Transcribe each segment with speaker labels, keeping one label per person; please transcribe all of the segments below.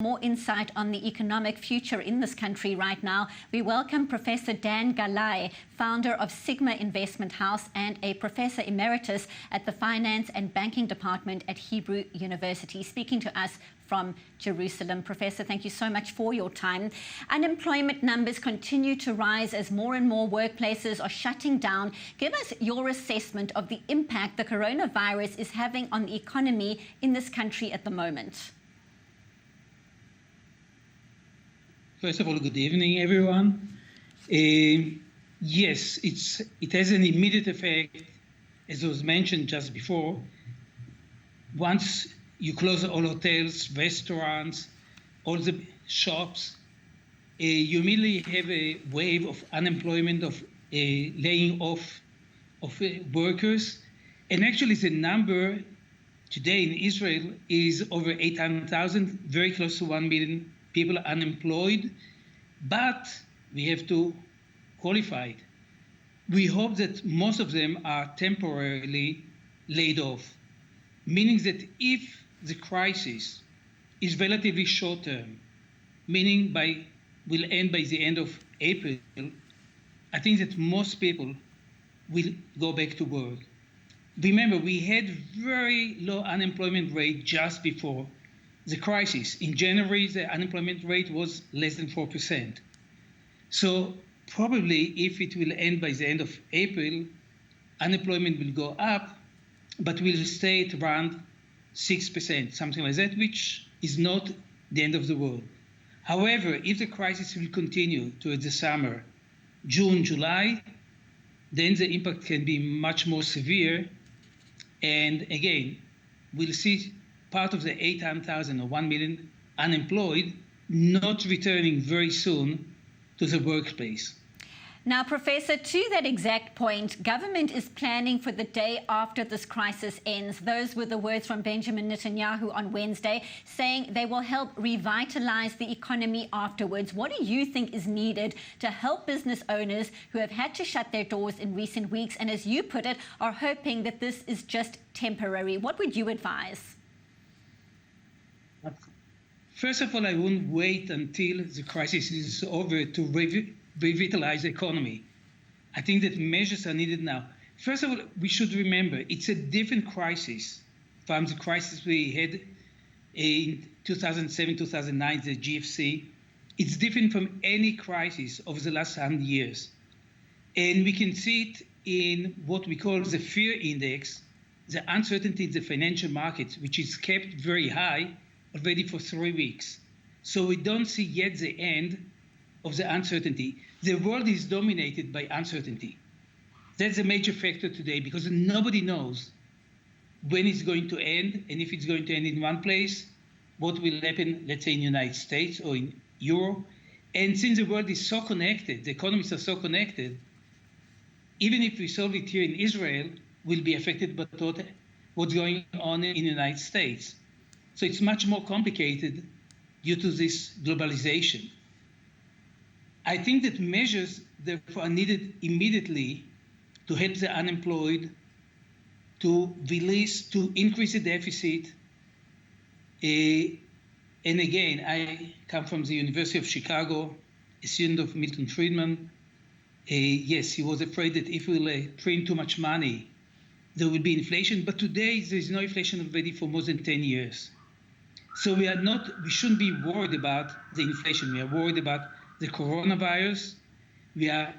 Speaker 1: More insight on the economic future in this country right now, we welcome Professor Dan Galay, founder of Siigma Investment House and a Professor Emeritus at the Finance and Banking Department at Hebrew University, speaking to us from Jerusalem. Professor, thank you so much for your time. Unemployment numbers continue to rise as more and more workplaces are shutting down. Give us your assessment of the impact the coronavirus is having on the economy in this country at the moment.
Speaker 2: First of all, good evening, everyone. Yes, it has an immediate effect, as was mentioned just before. Once you close all hotels, restaurants, all the shops, you immediately have a wave of unemployment, of laying off of workers. And actually, the number today in Israel is over 800,000, very close to 1 million people unemployed, but we have to qualify it. We hope that most of them are temporarily laid off, meaning that if the crisis is relatively short term, meaning will end by the end of April, I think that most people will go back to work. Remember, we had very low unemployment rate just before the crisis. In January, the unemployment rate was less than 4%. So probably if it will end by the end of April, unemployment will go up, but will stay at around 6%, something like that, which is not the end of the world. However, if the crisis will continue towards the summer, June, July, then the impact can be much more severe. And again, we'll see part of the 800,000 or 1 million unemployed not returning very soon to the workplace.
Speaker 1: Now, Professor, to that exact point, government is planning for the day after this crisis ends. Those were the words from Benjamin Netanyahu on Wednesday, saying they will help revitalize the economy afterwards. What do you think is needed to help business owners who have had to shut their doors in recent weeks and, as you put it, are hoping that this is just temporary? What would you advise?
Speaker 2: First of all, I won't wait until the crisis is over to revitalize the economy. I think that measures are needed now. First of all, we should remember it's a different crisis from the crisis we had in 2007, 2009, the GFC. It's different from any crisis over the last 100 years. And we can see it in what we call the fear index, the uncertainty in the financial markets, which is kept very high already for 3 weeks. So we don't see yet the end of the uncertainty. The world is dominated by uncertainty. That's a major factor today because nobody knows when it's going to end, and if it's going to end in one place, what will happen, let's say, in the United States or in Europe. And since the world is so connected, the economies are so connected, even if we solve it here in Israel, we'll be affected by what's going on in the United States. So it's much more complicated due to this globalization. I think that measures, therefore, are needed immediately to help the unemployed, to increase the deficit. And again, I come from the University of Chicago, a student of Milton Friedman. Yes, he was afraid that if we'll print too much money, there will be inflation. But today, there is no inflation already for more than 10 years. So we shouldn't be worried about the inflation. We are worried about the coronavirus. We are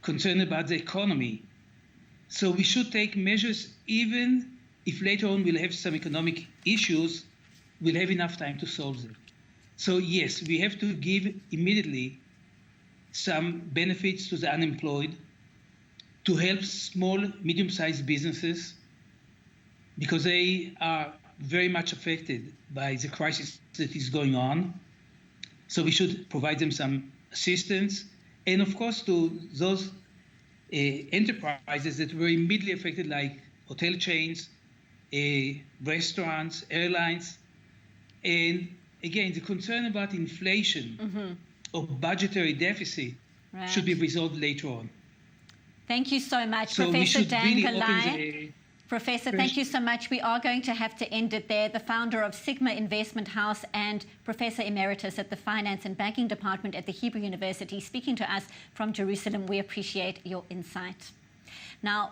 Speaker 2: concerned about the economy. So we should take measures even if later on we'll have some economic issues, we'll have enough time to solve them. So yes, we have to give immediately some benefits to the unemployed, to help small, medium-sized businesses, because they are very much affected by the crisis that is going on. So we should provide them some assistance. And of course, to those enterprises that were immediately affected, like hotel chains, restaurants, airlines. And again, the concern about inflation or budgetary deficit should be resolved later on.
Speaker 1: Thank you so much,
Speaker 2: So
Speaker 1: Professor Dan Galay. Professor, thank you so much. We are going to have to end it there. The founder of Siigma Investment House and Professor Emeritus at the Finance and Banking Department at the Hebrew University, speaking to us from Jerusalem. We appreciate your insight. Now,